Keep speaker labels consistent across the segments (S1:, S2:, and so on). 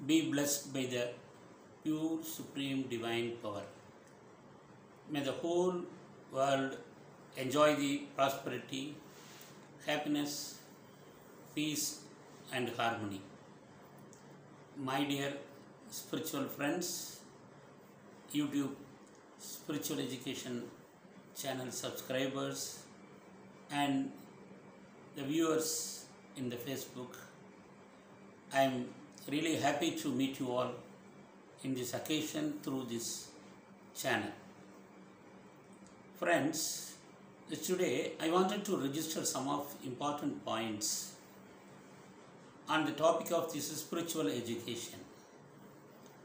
S1: be blessed by the pure supreme divine power. May the whole world enjoy the prosperity, happiness, peace and harmony. My dear spiritual friends, YouTube spiritual education channel subscribers and the viewers in the Facebook, I am really happy to meet you all in this occasion through this channel. Friends, today I wanted to register some of important points on the topic of this spiritual education.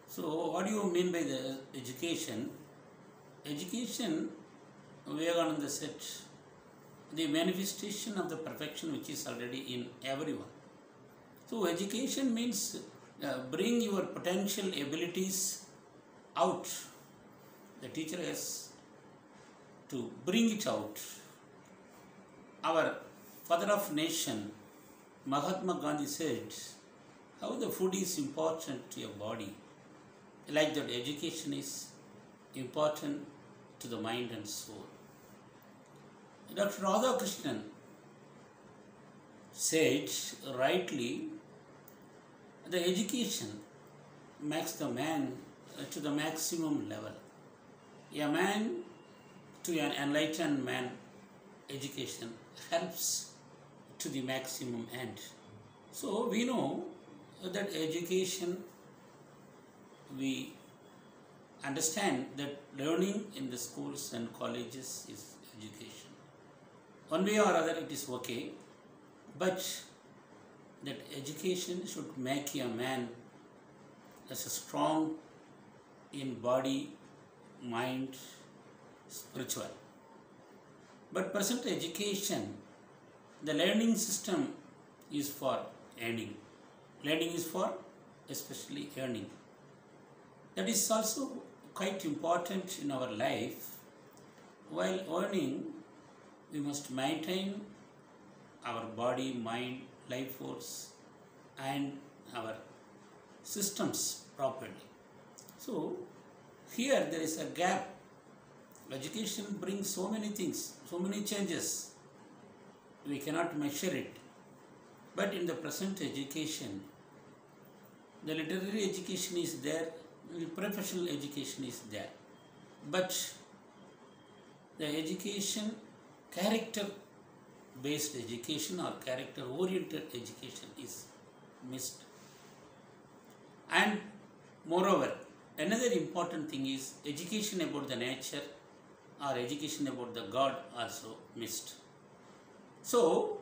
S1: So what do you mean by the education? Education, Vivekananda said, the manifestation of the perfection which is already in everyone. So education means bring your potential abilities out. The teacher has to bring it out. Our father of nation, Mahatma Gandhi said, how the food is important to your body, like that education is important to the mind and soul. Dr. Radhakrishnan said rightly, the education makes the man to the maximum level. A man to an enlightened man, education helps to the maximum end. So we know that education, we understand that learning in the schools and colleges is education. One way or other it is okay, but that education should make a man as a strong in body, mind, spiritual. But present education, the learning system is for earning. Learning is for especially earning. That is also quite important in our life. While earning, we must maintain our body, mind, life force and our systems properly. So here there is a gap. Education brings so many things, so many changes. We cannot measure it. But in the present education, the literary education is there, the professional education is there. But the education, character-based education or character-oriented education is missed. And moreover, another important thing is education about the nature or education about the God also missed. So,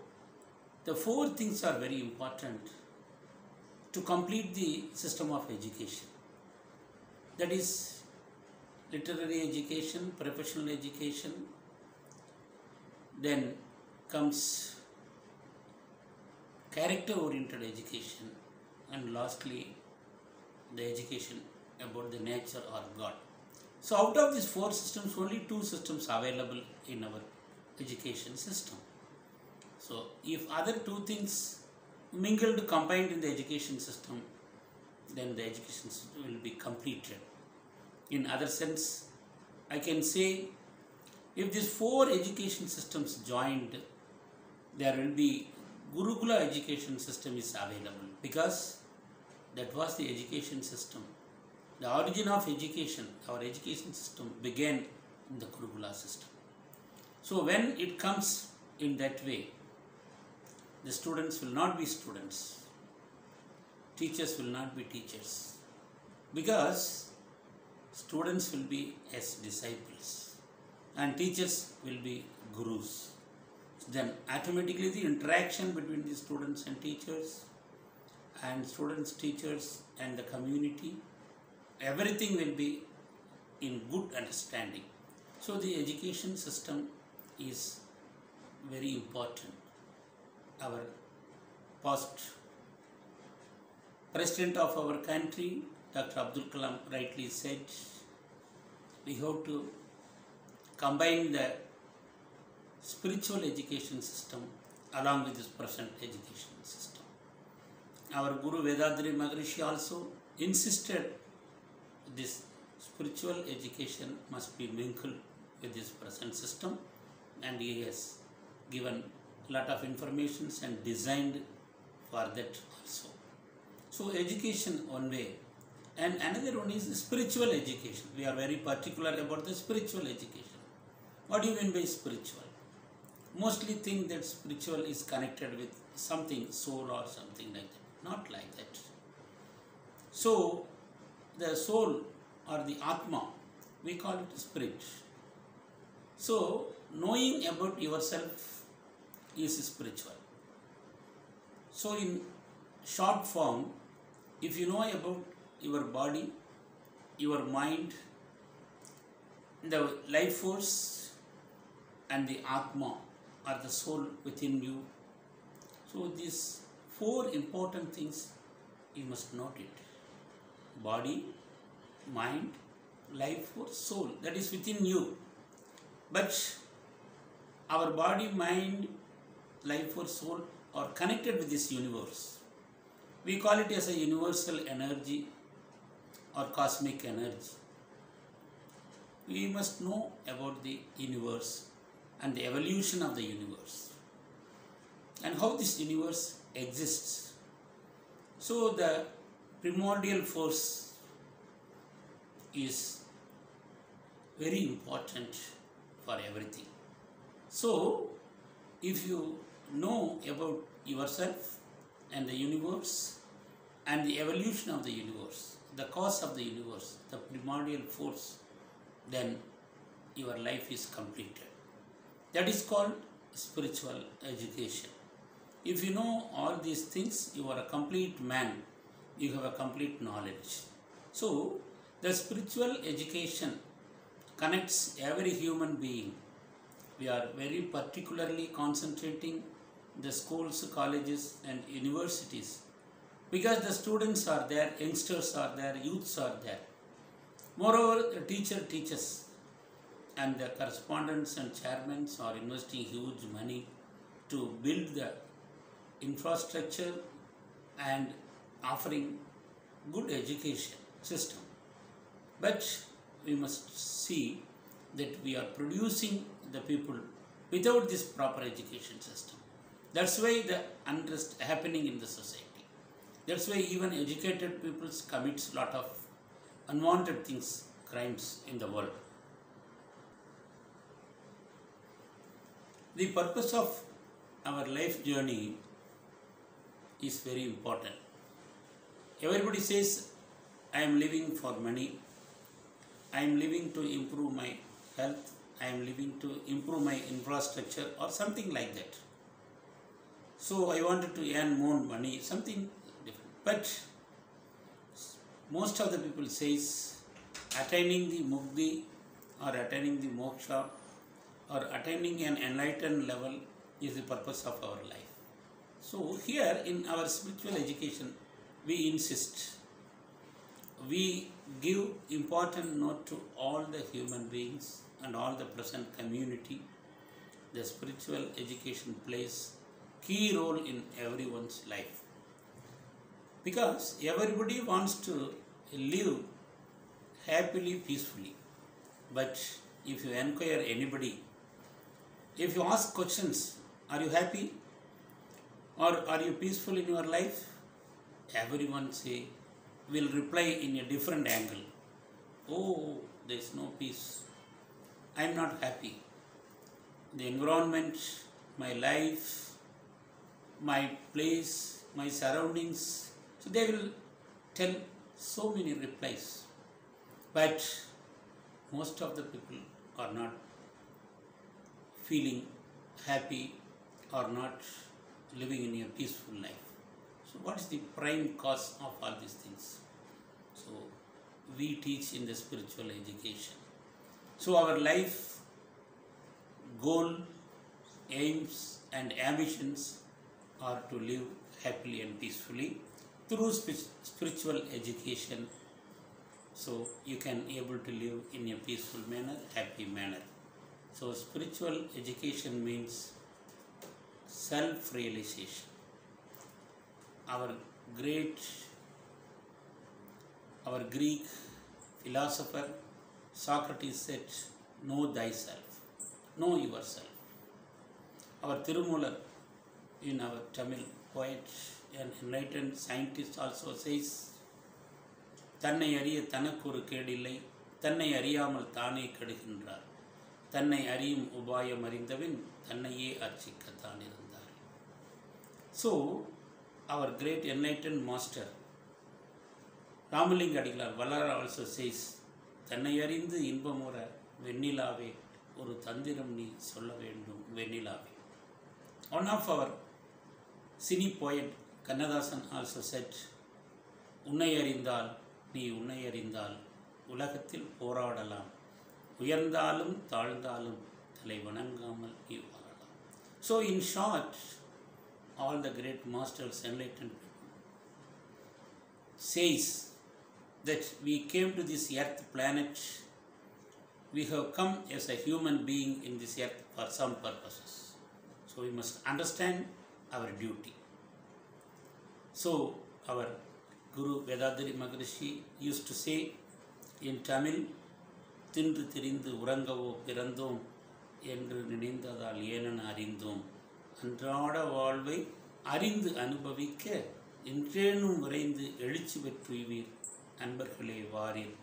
S1: the four things are very important to complete the system of education. That is literary education, professional education, then comes character-oriented education, and lastly the education about the nature or God. So out of these four systems, only two systems are available in our education system. So if other two things mingled, combined in the education system, then the education system will be completed. In other sense, I can say, if these four education systems joined, there will be Gurukula education system is available, because that was the education system. The origin of education, our education system began in the Gurukula system. So when it comes in that way, the students will not be students, teachers will not be teachers, because students will be as disciples and teachers will be gurus. Then automatically the interaction between the students and teachers and students, teachers and the community, everything will be in good understanding. So the education system is very important. Our past President of our country, Dr. Abdul Kalam, rightly said, we have to combine the spiritual education system along with this present education system. Our Guru Vedadri Maharishi also, insisted this spiritual education must be mingled with this present system, and he has given a lot of information and designed for that also. So education one way, and another one is spiritual education. We are very particular about the spiritual education. What do you mean by spiritual? Mostly think that spiritual is connected with something, soul or something like that. Not like that. So the soul or the Atma, we call it spirit. So knowing about yourself is spiritual. So in short form, if you know about your body, your mind, the life force and the Atma or the soul within you, so these four important things you must note it. Body, mind, life force, soul, that is within you. But our body, mind, life force, soul are connected with this universe. We call it as a universal energy or cosmic energy. We must know about the universe and the evolution of the universe and how this universe exists. So the primordial force is very important for everything. So if you know about yourself and the universe and the evolution of the universe, the cause of the universe, the primordial force, then your life is completed. That is called spiritual education. If you know all these things, you are a complete man. You have a complete knowledge. So the spiritual education connects every human being. We are very particularly concentrating the schools, colleges and universities because the students are there, youngsters are there, youths are there. Moreover, the teacher teaches and the correspondents and chairmen are investing huge money to build the infrastructure and offering good education system. But we must see that we are producing the people without this proper education system. That's why the unrest happening in the society. That's why even educated people commit a lot of unwanted things, crimes in the world. The purpose of our life journey is very important. Everybody says, I am living for money, I am living to improve my health, I am living to improve my infrastructure or something like that. So I wanted to earn more money, something different. But most of the people says attaining the mukti or attaining the moksha or attaining an enlightened level is the purpose of our life. So here in our spiritual education, we insist, we give important note to all the human beings and all the present community. The spiritual education plays key role in everyone's life because everybody wants to live happily, peacefully. But if you inquire anybody, if you ask questions, are you happy or are you peaceful in your life? Everyone will reply in a different angle. Oh, there is no peace. I am not happy. The environment, my life, my place, my surroundings. So they will tell so many replies. But most of the people are not feeling happy or not living in a peaceful life. So what is the prime cause of all these things? So we teach in the spiritual education. So our life goal, aims and ambitions are to live happily and peacefully through spiritual education. So you can able to live in a peaceful manner, happy manner. So spiritual education means self-realization. Our great our Greek philosopher Socrates said, know thyself, know yourself. Our Tirumular, in our Tamil poet and enlightened scientist, also says, தன்னை அறிய தனக்கு ஒரு கேடில்லை, தன்னை அறியாமல் தானே கெடுகின்றார், தன்னை அறியும் உபாயம் அறிந்தவன் தன்னையே அர்ச்சிக்கத்தான் இருந்தார். So, our great enlightened master Ramalinga Adigalar Vallara also says, தன்னை அறிந்து இன்பமுற வெண்ணிலாவே ஒரு தந்திரம் நீ சொல்ல வேண்டும் வெண்ணிலாவே. One of our cine poet Kannadasan also said, உன்னை அறிந்தால் நீ உன்னை அறிந்தால் உலகத்தில் போராடலாம், உயர்ந்தாலும் தாழ்ந்தாலும் தலை வணங்காமல் நீ வாழலாம். So in short, all the great masters, enlightened people, says that we came to this earth planet, we have come as a human being in this earth for some purposes. So we must understand our duty. So our Guru Vedadari Maharishi used to say in Tamil, தின்று திரிந்து உறங்கவோ பிறந்தோம் என்று நினைந்ததால் ஏனென அறிந்தோம், அன்றாட வாழ்வை அறிந்து அனுபவிக்க இன்றேனும் விரைந்து எழுச்சி பெற்றுவீர் அன்பர்களே வாரீர்,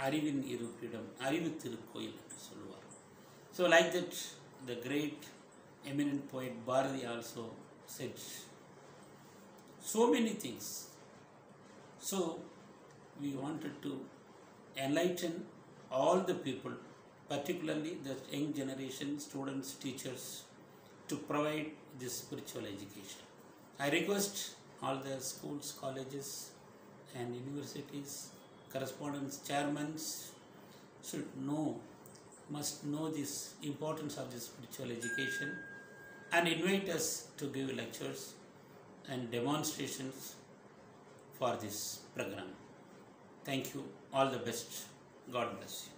S1: அறிவின் இருப்பிடம் அறிவு திருக்கோயில் என்று சொல்வார். So like that, the great eminent poet Bharati also said so many things. So we wanted to enlighten all the people, particularly the young generation, students, teachers, to provide this spiritual education. I request all the schools, colleges and universities, correspondence chairmen must know this importance of this spiritual education and invite us to give lectures and demonstrations for this program. Thank you. All the best. God bless you.